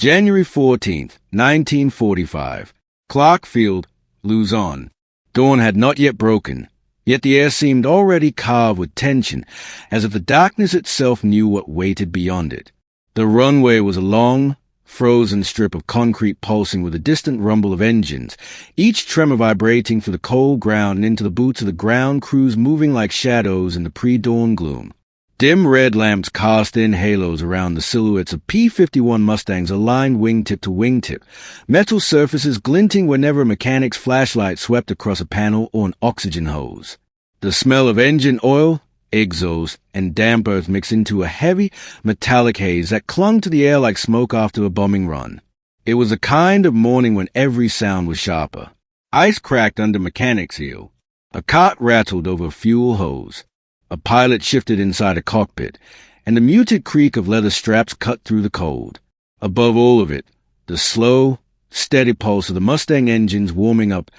January 14th, 1945. Clarkfield, Luzon. Dawn had not yet broken, yet the air seemed already carved with tension, as if the darkness itself knew what waited beyond it. The runway was a long, frozen strip of concrete pulsing with a distant rumble of engines, each tremor vibrating through the cold ground and into the boots of the ground crews moving like shadows in the pre-dawn gloom. Dim red lamps cast in halos around the silhouettes of P51 Mustangs aligned wingtip to wingtip, metal surfaces glinting whenever a mechanic's flashlight swept across a panel or an oxygen hose. The smell of engine oil, exhaust, and damp earth mixed into a heavy, metallic haze that clung to the air like smoke after a bombing run. It was a kind of morning when every sound was sharper. Ice cracked under mechanic's heel. A cart rattled over a fuel hose. A pilot shifted inside a cockpit, and the muted creak of leather straps cut through the cold. Above all of it, the slow, steady pulse of the Mustang engines warming up,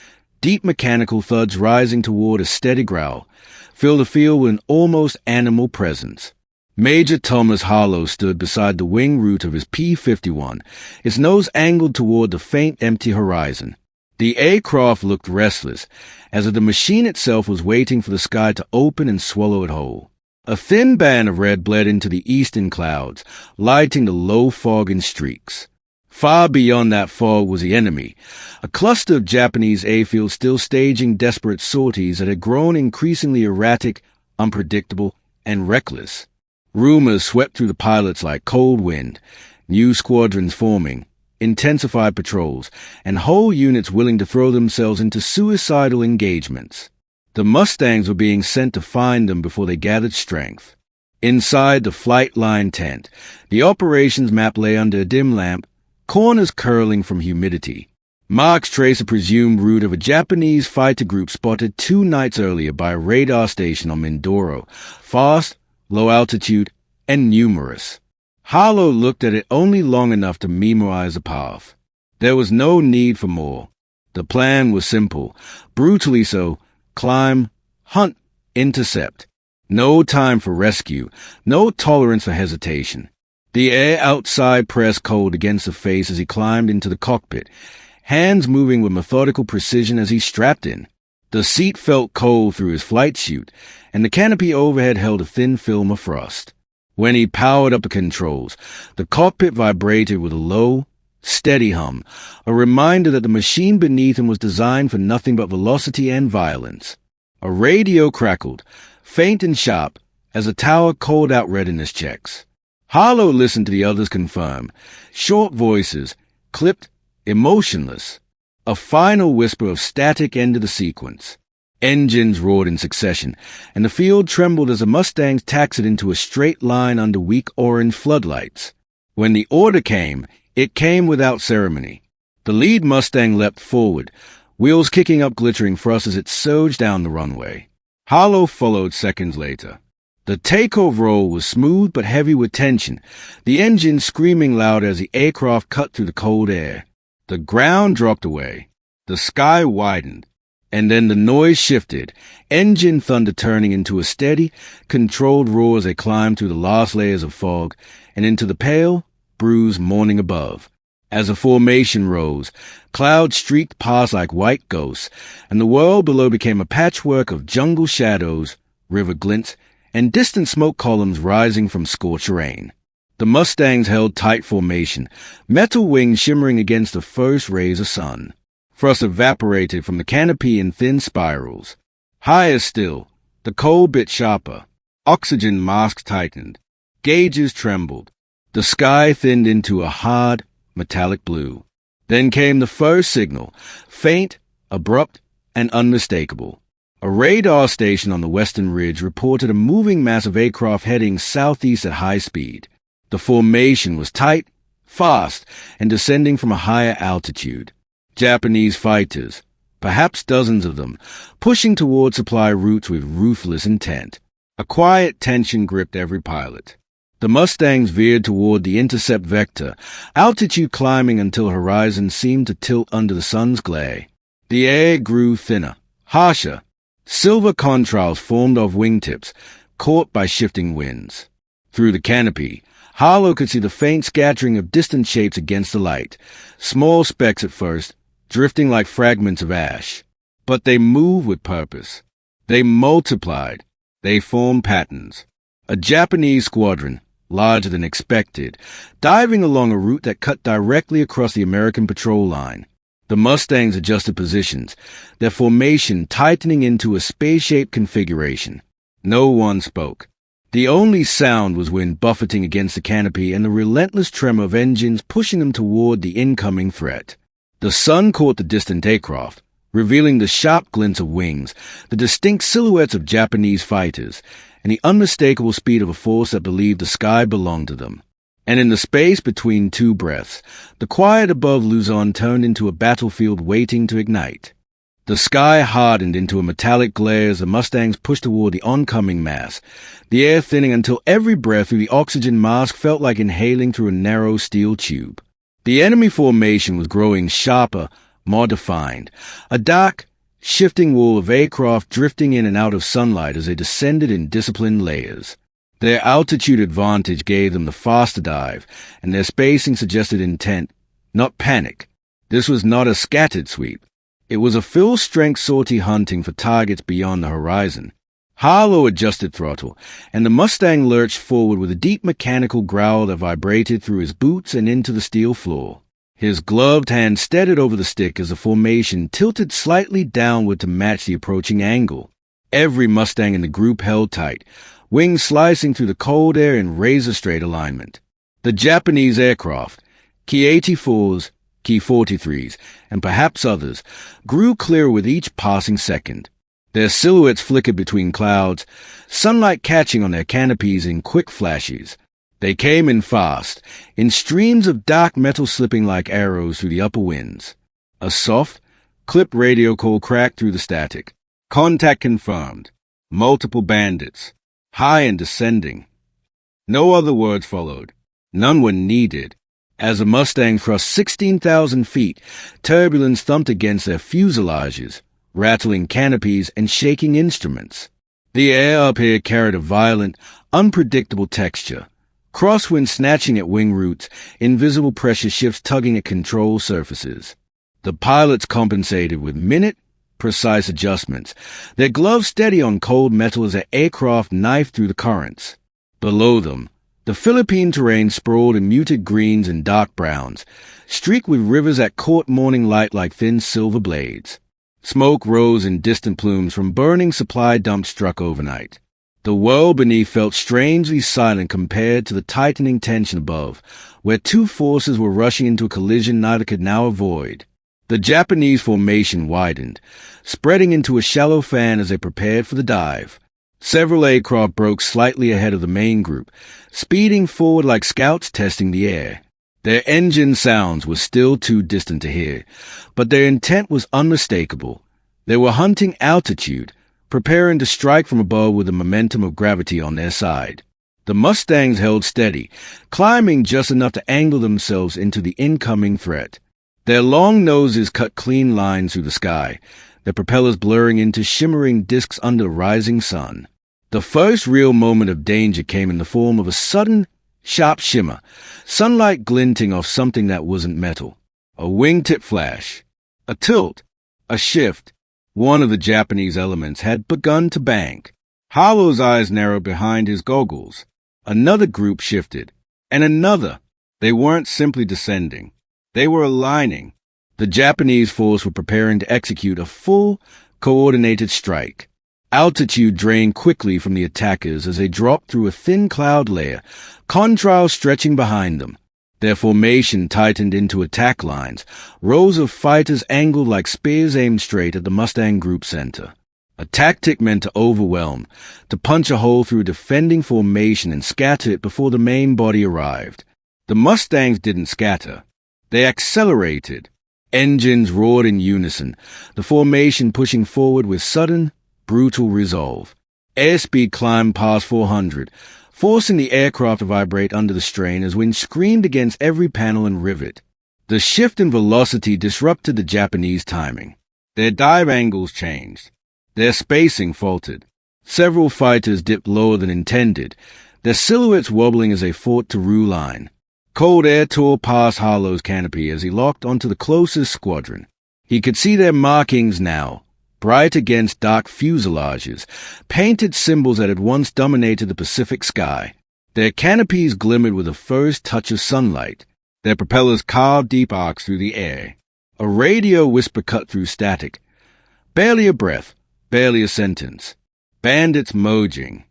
deep mechanical thuds rising toward a steady growl, filled the field with an almost animal presence. Major Thomas Harlow stood beside the wing root of his P51, his nose angled toward the faint, empty horizon. The aircraft looked restless, as if the machine itself was waiting for the sky to open and swallow it whole. A thin band of red bled into the eastern clouds, lighting the low fog in streaks. Far beyond that fog was the enemy, a cluster of Japanese airfields still staging desperate sorties that had grown increasingly erratic, unpredictable, and reckless. Rumors swept through the pilots like cold wind, new squadrons forming, intensified patrols, and whole units willing to throw themselves into suicidal engagements. The Mustangs were being sent to find them before they gathered strength. Inside the flight line tent, the operations map lay under a dim lamp, corners curling from humidity. Marks trace a presumed route of a Japanese fighter group spotted 2 nights earlier by a radar station on Mindoro, fast, low altitude, and numerous. Harlow looked at it only long enough to memorize the path. There was no need for more. The plan was simple, brutally so: climb, hunt, intercept. No time for rescue, no tolerance for hesitation. The air outside pressed cold against the face as he climbed into the cockpit, hands moving with methodical precision as he strapped in. The seat felt cold through his flight suit, and the canopy overhead held a thin film of frost. When he powered up the controls, the cockpit vibrated with a low, steady hum, a reminder that the machine beneath him was designed for nothing but velocity and violence. A radio crackled, faint and sharp, as the tower called out readiness checks. Harlow listened to the others confirm, short voices, clipped, emotionless. A final whisper of static ended the sequence. Engines roared in succession, and the field trembled as the Mustangs taxied into a straight line under weak orange floodlights. When the order came, it came without ceremony. The lead Mustang leapt forward, wheels kicking up glittering frost as it surged down the runway. Harlow followed seconds later. The takeoff roll was smooth but heavy with tension, the engine screaming loud as the aircraft cut through the cold air. The ground dropped away. The sky widened. And then the noise shifted, engine thunder turning into a steady, controlled roar as they climbed through the last layers of fog and into the pale, bruised morning above. As the formation rose, clouds streaked past like white ghosts, and the world below became a patchwork of jungle shadows, river glints, and distant smoke columns rising from scorched rain. The Mustangs held tight formation, metal wings shimmering against the first rays of sun. Frost evaporated from the canopy in thin spirals. Higher still, the cold bit sharper. Oxygen masks tightened. Gauges trembled. The sky thinned into a hard, metallic blue. Then came the first signal, faint, abrupt, and unmistakable. A radar station on the western ridge reported a moving mass of aircraft heading southeast at high speed. The formation was tight, fast, and descending from a higher altitude. Japanese fighters, perhaps dozens of them, pushing toward supply routes with ruthless intent. A quiet tension gripped every pilot. The Mustangs veered toward the intercept vector, altitude climbing until horizon seemed to tilt under the sun's glare. The air grew thinner, harsher. Silver contrails formed off wingtips, caught by shifting winds. Through the canopy, Harlow could see the faint scattering of distant shapes against the light, small specks at first, drifting like fragments of ash. But they moved with purpose. They multiplied. They formed patterns. A Japanese squadron, larger than expected, diving along a route that cut directly across the American patrol line. The Mustangs adjusted positions, their formation tightening into a space-shaped configuration. No one spoke. The only sound was wind buffeting against the canopy and the relentless tremor of engines pushing them toward the incoming threat. The sun caught the distant aircraft, revealing the sharp glints of wings, the distinct silhouettes of Japanese fighters, and the unmistakable speed of a force that believed the sky belonged to them. And in the space between two breaths, the quiet above Luzon turned into a battlefield waiting to ignite. The sky hardened into a metallic glare as the Mustangs pushed toward the oncoming mass, the air thinning until every breath through the oxygen mask felt like inhaling through a narrow steel tube. The enemy formation was growing sharper, more defined, a dark, shifting wall of aircraft drifting in and out of sunlight as they descended in disciplined layers. Their altitude advantage gave them the faster dive, and their spacing suggested intent, not panic. This was not a scattered sweep. It was a full-strength sortie hunting for targets beyond the horizon. Harlow adjusted throttle, and the Mustang lurched forward with a deep mechanical growl that vibrated through his boots and into the steel floor. His gloved hand steadied over the stick as the formation tilted slightly downward to match the approaching angle. Every Mustang in the group held tight, wings slicing through the cold air in razor-straight alignment. The Japanese aircraft, Ki-84s, Ki-43s, and perhaps others, grew clearer with each passing second. Their silhouettes flickered between clouds, sunlight catching on their canopies in quick flashes. They came in fast, in streams of dark metal slipping like arrows through the upper winds. A soft, clipped radio call cracked through the static. Contact confirmed. Multiple bandits. High and descending. No other words followed. None were needed. As the Mustang crossed 16,000 feet, turbulence thumped against their fuselages, rattling canopies and shaking instruments. The air up here carried a violent, unpredictable texture. Crosswind snatching at wing roots, invisible pressure shifts tugging at control surfaces. The pilots compensated with minute-precise adjustments, their gloves steady on cold metal as their aircraft knifed through the currents. Below them, the Philippine terrain sprawled in muted greens and dark browns, streaked with rivers that caught morning light like thin silver blades. Smoke rose in distant plumes from burning supply dumps struck overnight. The world beneath felt strangely silent compared to the tightening tension above, where two forces were rushing into a collision neither could now avoid. The Japanese formation widened, spreading into a shallow fan as they prepared for the dive. Several aircraft broke slightly ahead of the main group, speeding forward like scouts testing the air. Their engine sounds were still too distant to hear, but their intent was unmistakable. They were hunting altitude, preparing to strike from above with the momentum of gravity on their side. The Mustangs held steady, climbing just enough to angle themselves into the incoming threat. Their long noses cut clean lines through the sky, their propellers blurring into shimmering disks under the rising sun. The first real moment of danger came in the form of a sudden, sharp shimmer, sunlight glinting off something that wasn't metal. A wingtip flash, a tilt, a shift. One of the Japanese elements had begun to bank. Harlow's eyes narrowed behind his goggles. Another group shifted, and another. They weren't simply descending. They were aligning. The Japanese force were preparing to execute a full, coordinated strike. Altitude drained quickly from the attackers as they dropped through a thin cloud layer, contrails stretching behind them. Their formation tightened into attack lines, rows of fighters angled like spears aimed straight at the Mustang group center. A tactic meant to overwhelm, to punch a hole through a defending formation and scatter it before the main body arrived. The Mustangs didn't scatter. They accelerated. Engines roared in unison, the formation pushing forward with sudden, brutal resolve. Airspeed climbed past 400, forcing the aircraft to vibrate under the strain as wind screamed against every panel and rivet. The shift in velocity disrupted the Japanese timing. Their dive angles changed. Their spacing faltered. Several fighters dipped lower than intended, their silhouettes wobbling as they fought to rue line. Cold air tore past Harlow's canopy as he locked onto the closest squadron. He could see their markings now, bright against dark fuselages, painted symbols that had once dominated the Pacific sky. Their canopies glimmered with the first touch of sunlight. Their propellers carved deep arcs through the air. A radio whisper cut through static. Barely a breath, barely a sentence. Bandits merging.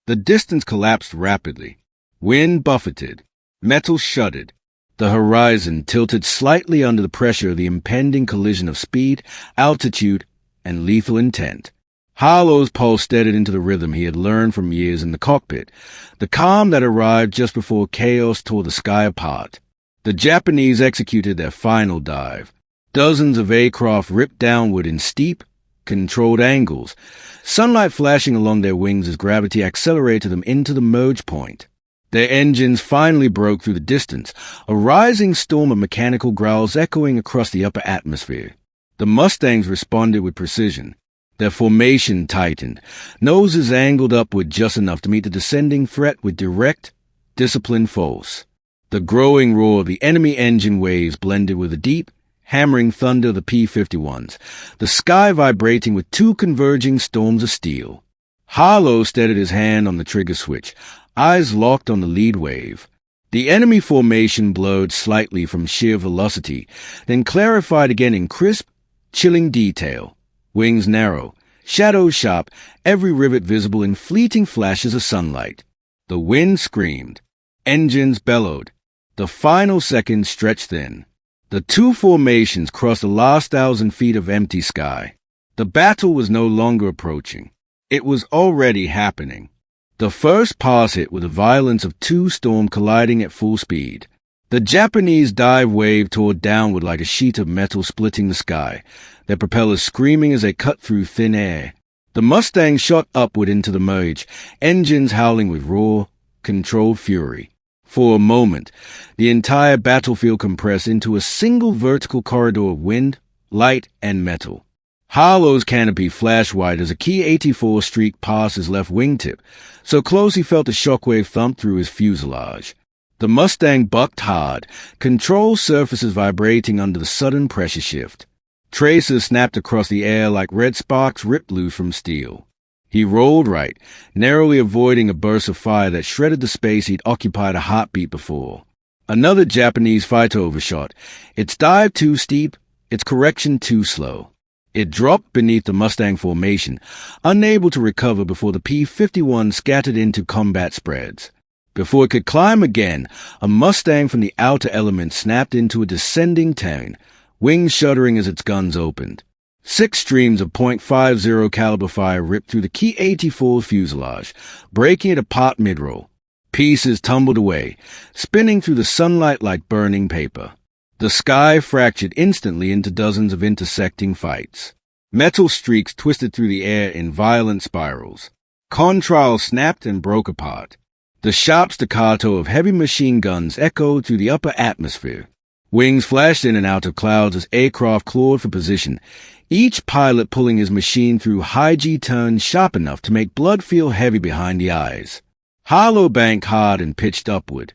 The distance collapsed rapidly. Wind buffeted. Metal shuddered. The horizon tilted slightly under the pressure of the impending collision of speed, altitude, and lethal intent. Harlow's pulse steadied into the rhythm he had learned from years in the cockpit, the calm that arrived just before chaos tore the sky apart. The Japanese executed their final dive. Dozens of aircraft ripped downward in steep, controlled angles, sunlight flashing along their wings as gravity accelerated them into the merge point. Their engines finally broke through the distance, a rising storm of mechanical growls echoing across the upper atmosphere. The Mustangs responded with precision. Their formation tightened, noses angled upward just enough to meet the descending threat with direct, disciplined force. The growing roar of the enemy engine waves blended with the deep, hammering thunder of the P51s, the sky vibrating with two converging storms of steel. Harlow steadied his hand on the trigger switch, eyes locked on the lead wave. The enemy formation blurred slightly from sheer velocity, then clarified again in crisp, chilling detail. Wings narrow, shadows sharp, every rivet visible in fleeting flashes of sunlight. The wind screamed. Engines bellowed. The final seconds stretched thin. The two formations crossed the last 1,000 feet of empty sky. The battle was no longer approaching. It was already happening. The first pass hit with the violence of two storms colliding at full speed. The Japanese dive wave tore downward like a sheet of metal splitting the sky, their propellers screaming as they cut through thin air. The Mustangs shot upward into the merge, engines howling with raw, controlled fury. For a moment, the entire battlefield compressed into a single vertical corridor of wind, light, and metal. Harlow's canopy flashed white as a Key 84 streaked past his left wingtip, so close he felt the shockwave thump through his fuselage. The Mustang bucked hard, control surfaces vibrating under the sudden pressure shift. Tracers snapped across the air like red sparks ripped loose from steel. He rolled right, narrowly avoiding a burst of fire that shredded the space he'd occupied a heartbeat before. Another Japanese fighter overshot, its dive too steep, its correction too slow. It dropped beneath the Mustang formation, unable to recover before the P51 scattered into combat spreads. Before it could climb again, a Mustang from the outer element snapped into a descending turn, wings shuddering as its guns opened. 6 streams of .50 caliber fire ripped through the Key 84 fuselage, breaking it apart mid-roll. Pieces tumbled away, spinning through the sunlight like burning paper. The sky fractured instantly into dozens of intersecting fights. Metal streaks twisted through the air in violent spirals. Contrails snapped and broke apart. The sharp staccato of heavy machine guns echoed through the upper atmosphere. Wings flashed in and out of clouds as aircraft clawed for position, each pilot pulling his machine through high-G turns sharp enough to make blood feel heavy behind the eyes. Harlow banked hard and pitched upward,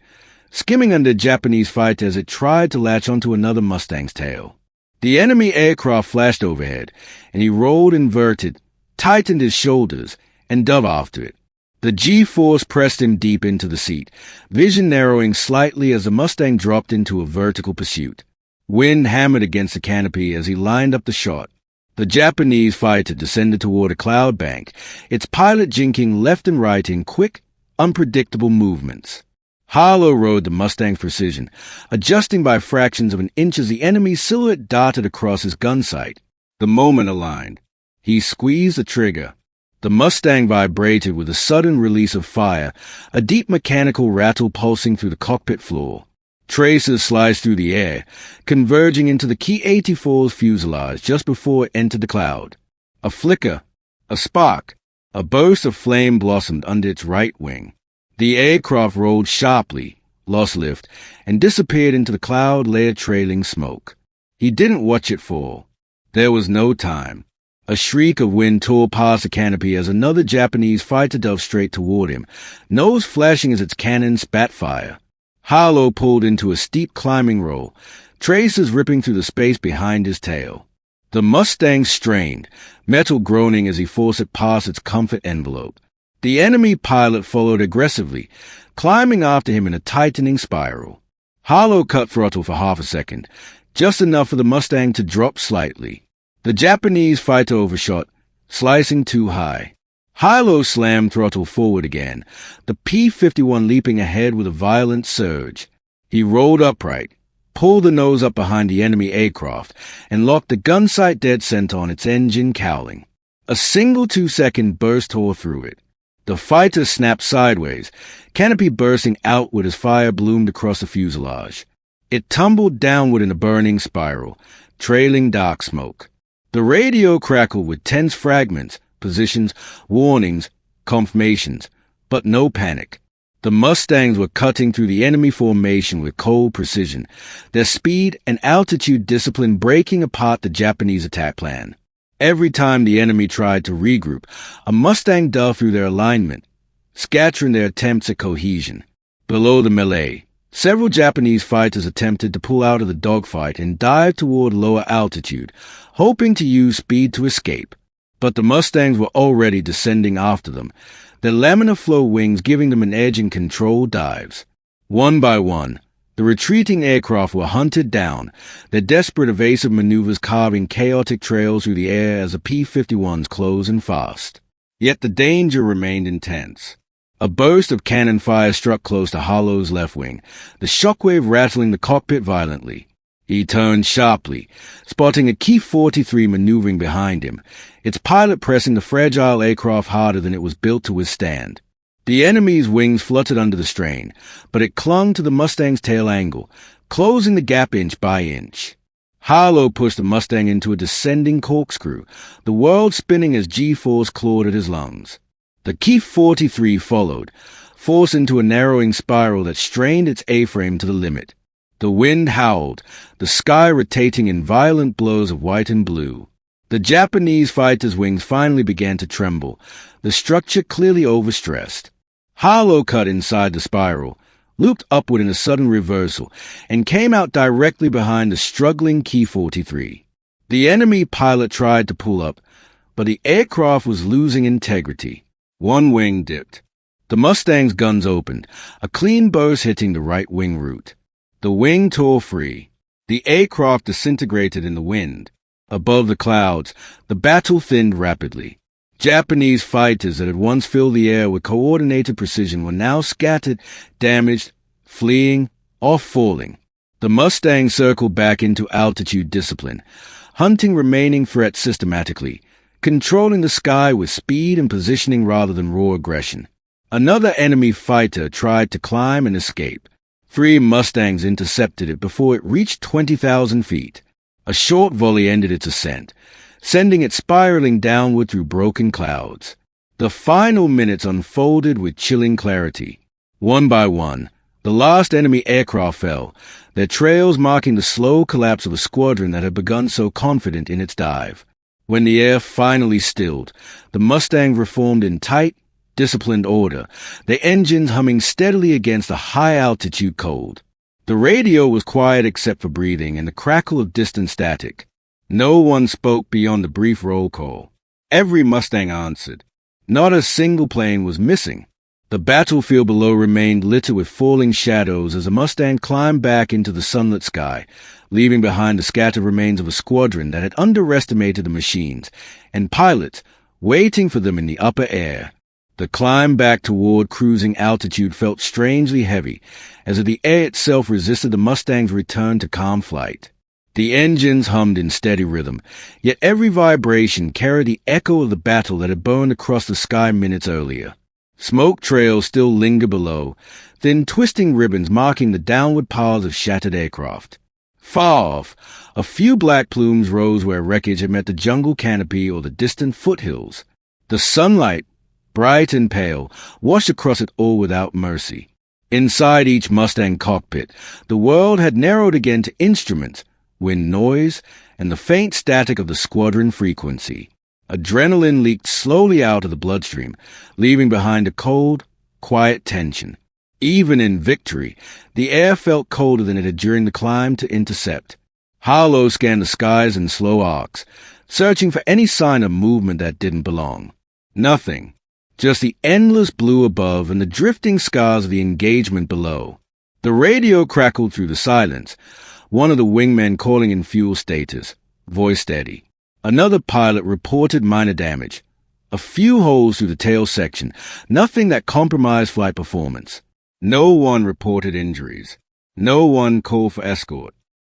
skimming under a Japanese fighter as it tried to latch onto another Mustang's tail. The enemy aircraft flashed overhead, and he rolled inverted, tightened his shoulders, and dove after it. The G-force pressed him deep into the seat, vision narrowing slightly as the Mustang dropped into a vertical pursuit. Wind hammered against the canopy as he lined up the shot. The Japanese fighter descended toward a cloud bank, its pilot jinking left and right in quick, unpredictable movements. Harlow rode the Mustang's precision, adjusting by fractions of an inch as the enemy's silhouette darted across his gun sight. The moment aligned. He squeezed the trigger. The Mustang vibrated with a sudden release of fire, a deep mechanical rattle pulsing through the cockpit floor. Tracers sliced through the air, converging into the Key 84's fuselage just before it entered the cloud. A flicker, a spark, a burst of flame blossomed under its right wing. The aircraft rolled sharply, lost lift, and disappeared into the cloud layer trailing smoke. He didn't watch it fall. There was no time. A shriek of wind tore past the canopy as another Japanese fighter dove straight toward him, nose flashing as its cannon spat fire. Harlow pulled into a steep climbing roll, traces ripping through the space behind his tail. The Mustang strained, metal groaning as he forced it past its comfort envelope. The enemy pilot followed aggressively, climbing after him in a tightening spiral. Harlow cut throttle for half a second, just enough for the Mustang to drop slightly. The Japanese fighter overshot, slicing too high. Harlow slammed throttle forward again, the P51 leaping ahead with a violent surge. He rolled upright, pulled the nose up behind the enemy aircraft, and locked the gun sight dead center on its engine cowling. A single 2-second burst tore through it. The fighter snapped sideways, canopy bursting outward as fire bloomed across the fuselage. It tumbled downward in a burning spiral, trailing dark smoke. The radio crackled with tense fragments, positions, warnings, confirmations, but no panic. The Mustangs were cutting through the enemy formation with cold precision, their speed and altitude discipline breaking apart the Japanese attack plan. Every time the enemy tried to regroup, a Mustang dove through their alignment, scattering their attempts at cohesion. Below the melee, several Japanese fighters attempted to pull out of the dogfight and dive toward lower altitude, hoping to use speed to escape. But the Mustangs were already descending after them, their laminar flow wings giving them an edge in controlled dives. One by one, the retreating aircraft were hunted down, their desperate evasive maneuvers carving chaotic trails through the air as the P-51s closed in fast. Yet the danger remained intense. A burst of cannon fire struck close to Harlow's left wing, the shockwave rattling the cockpit violently. He turned sharply, spotting a P-43 maneuvering behind him, its pilot pressing the fragile aircraft harder than it was built to withstand. The enemy's wings fluttered under the strain, but it clung to the Mustang's tail angle, closing the gap inch by inch. Harlow pushed the Mustang into a descending corkscrew, the world spinning as G-force clawed at his lungs. The P-43 followed, forced into a narrowing spiral that strained its A-frame to the limit. The wind howled, the sky rotating in violent blows of white and blue. The Japanese fighter's wings finally began to tremble, the structure clearly overstressed. Harlow cut inside the spiral, looped upward in a sudden reversal, and came out directly behind the struggling P-43. The enemy pilot tried to pull up, but the aircraft was losing integrity. One wing dipped. The Mustang's guns opened, a clean burst hitting the right wing root. The wing tore free. The aircraft disintegrated in the wind. Above the clouds, the battle thinned rapidly. Japanese fighters that had once filled the air with coordinated precision were now scattered, damaged, fleeing, or falling. The Mustang circled back into altitude discipline, hunting remaining threats systematically, controlling the sky with speed and positioning rather than raw aggression. Another enemy fighter tried to climb and escape. 3 Mustangs intercepted it before it reached 20,000 feet. A short volley ended its ascent, sending it spiraling downward through broken clouds. The final minutes unfolded with chilling clarity. One by one, the last enemy aircraft fell, their trails marking the slow collapse of a squadron that had begun so confident in its dive. When the air finally stilled, the Mustang reformed in tight, disciplined order, their engines humming steadily against the high-altitude cold. The radio was quiet except for breathing and the crackle of distant static. No one spoke beyond the brief roll call. Every Mustang answered. Not a single plane was missing. The battlefield below remained littered with falling shadows as the Mustang climbed back into the sunlit sky, leaving behind the scattered remains of a squadron that had underestimated the machines, and pilots waiting for them in the upper air. The climb back toward cruising altitude felt strangely heavy, as if the air itself resisted the Mustang's return to calm flight. The engines hummed in steady rhythm, yet every vibration carried the echo of the battle that had burned across the sky minutes earlier. Smoke trails still lingered below, thin twisting ribbons marking the downward paths of shattered aircraft. Far off, a few black plumes rose where wreckage had met the jungle canopy or the distant foothills. The sunlight, bright and pale, washed across it all without mercy. Inside each Mustang cockpit, the world had narrowed again to instruments, wind noise, and the faint static of the squadron frequency. Adrenaline leaked slowly out of the bloodstream, leaving behind a cold, quiet tension. Even in victory, the air felt colder than it had during the climb to intercept. Harlow scanned the skies in slow arcs, searching for any sign of movement that didn't belong. Nothing. Just the endless blue above and the drifting scars of the engagement below. The radio crackled through the silence, one of the wingmen calling in fuel status, voice steady. Another pilot reported minor damage. A few holes through the tail section, nothing that compromised flight performance. No one reported injuries. No one called for escort.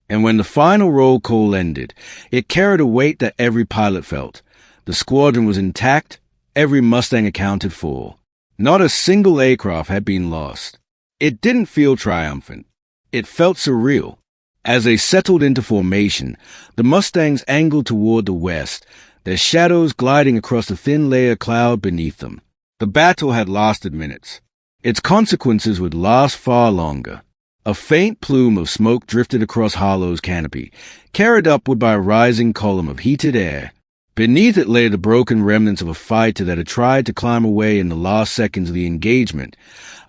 And when the final roll call ended, it carried a weight that every pilot felt. The squadron was intact, every Mustang accounted for. Not a single aircraft had been lost. It didn't feel triumphant. It felt surreal. As they settled into formation, the Mustangs angled toward the west, their shadows gliding across the thin layer of cloud beneath them. The battle had lasted minutes. Its consequences would last far longer. A faint plume of smoke drifted across Harlow's canopy, carried upward by a rising column of heated air. Beneath it lay the broken remnants of a fighter that had tried to climb away in the last seconds of the engagement,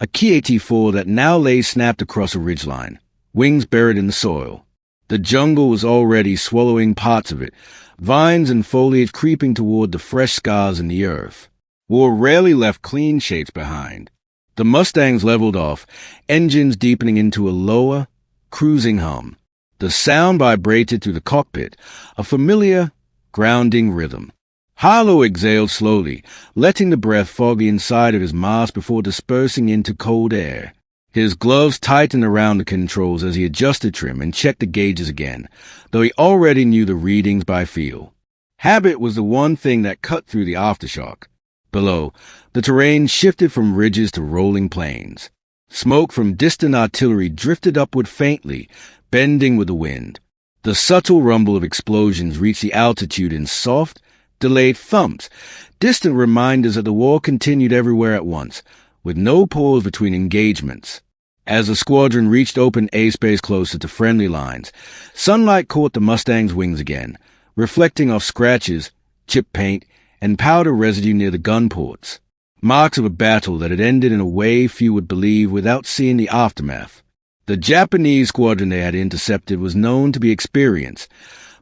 a Ki-84 that now lay snapped across a ridgeline, wings buried in the soil. The jungle was already swallowing parts of it, vines and foliage creeping toward the fresh scars in the earth. War rarely left clean shapes behind. The Mustangs leveled off, engines deepening into a lower, cruising hum. The sound vibrated through the cockpit, a familiar, grounding rhythm. Harlow exhaled slowly, letting the breath fog the inside of his mask before dispersing into cold air. His gloves tightened around the controls as he adjusted trim and checked the gauges again, though he already knew the readings by feel. Habit was the one thing that cut through the aftershock. Below, the terrain shifted from ridges to rolling plains. Smoke from distant artillery drifted upward faintly, bending with the wind. The subtle rumble of explosions reached the altitude in soft, delayed thumps, distant reminders that the war continued everywhere at once, with no pause between engagements. As the squadron reached open airspace closer to friendly lines, sunlight caught the Mustang's wings again, reflecting off scratches, chip paint, and powder residue near the gun ports, marks of a battle that had ended in a way few would believe without seeing the aftermath. The Japanese squadron they had intercepted was known to be experienced,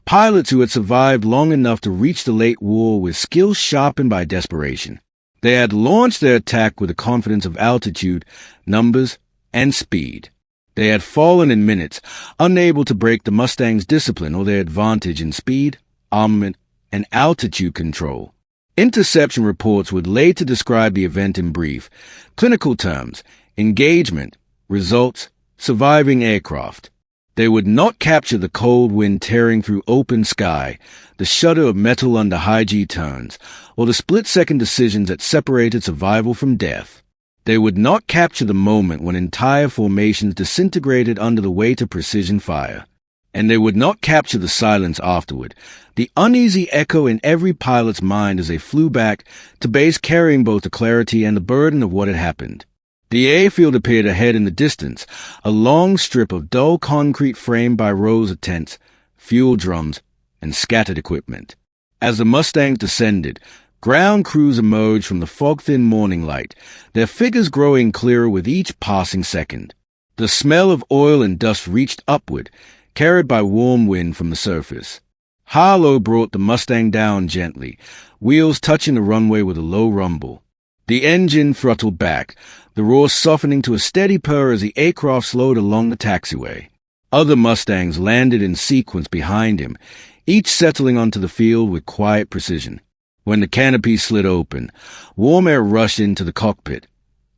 pilots who had survived long enough to reach the late war with skills sharpened by desperation. They had launched their attack with the confidence of altitude, numbers, and speed. They had fallen in minutes, unable to break the Mustang's discipline or their advantage in speed, armament, and altitude control. Interception reports would later describe the event in brief, clinical terms, engagement, results, surviving aircraft. They would not capture the cold wind tearing through open sky, the shudder of metal under high G turns, or the split-second decisions that separated survival from death. They would not capture the moment when entire formations disintegrated under the weight of precision fire. And they would not capture the silence afterward, the uneasy echo in every pilot's mind as they flew back to base carrying both the clarity and the burden of what had happened. The airfield appeared ahead in the distance, a long strip of dull concrete framed by rows of tents, fuel drums, and scattered equipment. As the Mustangs descended, ground crews emerged from the fog-thin morning light, their figures growing clearer with each passing second. The smell of oil and dust reached upward, carried by warm wind from the surface. Harlow brought the Mustang down gently, wheels touching the runway with a low rumble. The engine throttled back, the roar softening to a steady purr as the aircraft slowed along the taxiway. Other Mustangs landed in sequence behind him, each settling onto the field with quiet precision. When the canopy slid open, warm air rushed into the cockpit,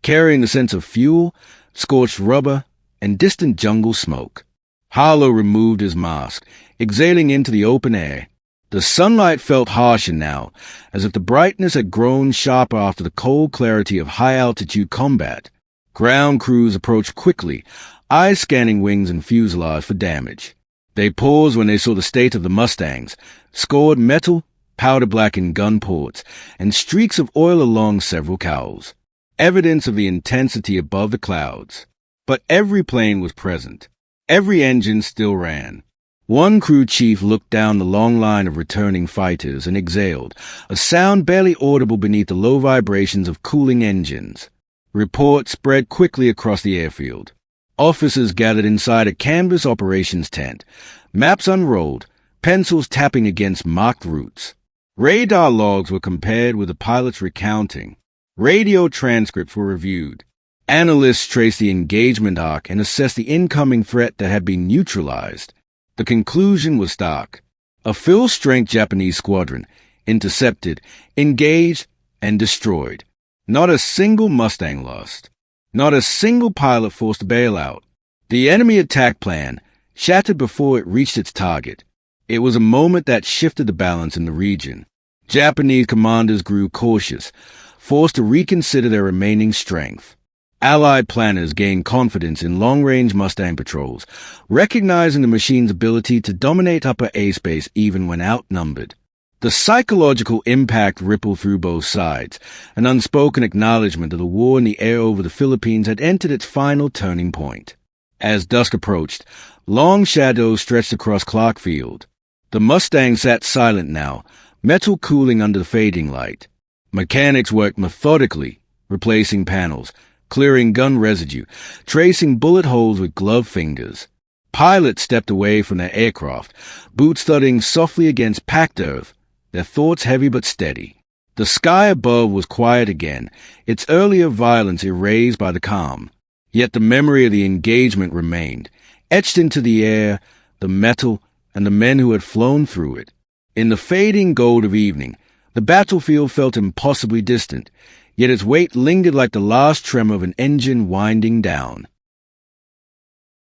carrying the sense of fuel, scorched rubber, and distant jungle smoke. Harlow removed his mask, exhaling into the open air. The sunlight felt harsher now, as if the brightness had grown sharper after the cold clarity of high-altitude combat. Ground crews approached quickly, eyes scanning wings and fuselage for damage. They paused when they saw the state of the Mustangs, scored metal, powder-blackened gun ports, and streaks of oil along several cowls, evidence of the intensity above the clouds. But every plane was present. Every engine still ran. One crew chief looked down the long line of returning fighters and exhaled, a sound barely audible beneath the low vibrations of cooling engines. Reports spread quickly across the airfield. Officers gathered inside a canvas operations tent, maps unrolled, pencils tapping against marked routes. Radar logs were compared with the pilot's recounting. Radio transcripts were reviewed. Analysts traced the engagement arc and assessed the incoming threat that had been neutralized. The conclusion was stark. A full-strength Japanese squadron, intercepted, engaged, and destroyed. Not a single Mustang lost. Not a single pilot forced to bail out. The enemy attack plan shattered before it reached its target. It was a moment that shifted the balance in the region. Japanese commanders grew cautious, forced to reconsider their remaining strength. Allied planners gained confidence in long-range Mustang patrols, recognizing the machine's ability to dominate upper airspace even when outnumbered. The psychological impact rippled through both sides, an unspoken acknowledgement that the war in the air over the Philippines had entered its final turning point. As dusk approached, long shadows stretched across Clark Field. The Mustang sat silent now, metal cooling under the fading light. Mechanics worked methodically, replacing panels, clearing gun residue, tracing bullet holes with gloved fingers. Pilots stepped away from their aircraft, boots thudding softly against packed earth, their thoughts heavy but steady. The sky above was quiet again, its earlier violence erased by the calm. Yet the memory of the engagement remained, etched into the air, the metal, and the men who had flown through it. In the fading gold of evening, the battlefield felt impossibly distant, yet its weight lingered like the last tremor of an engine winding down.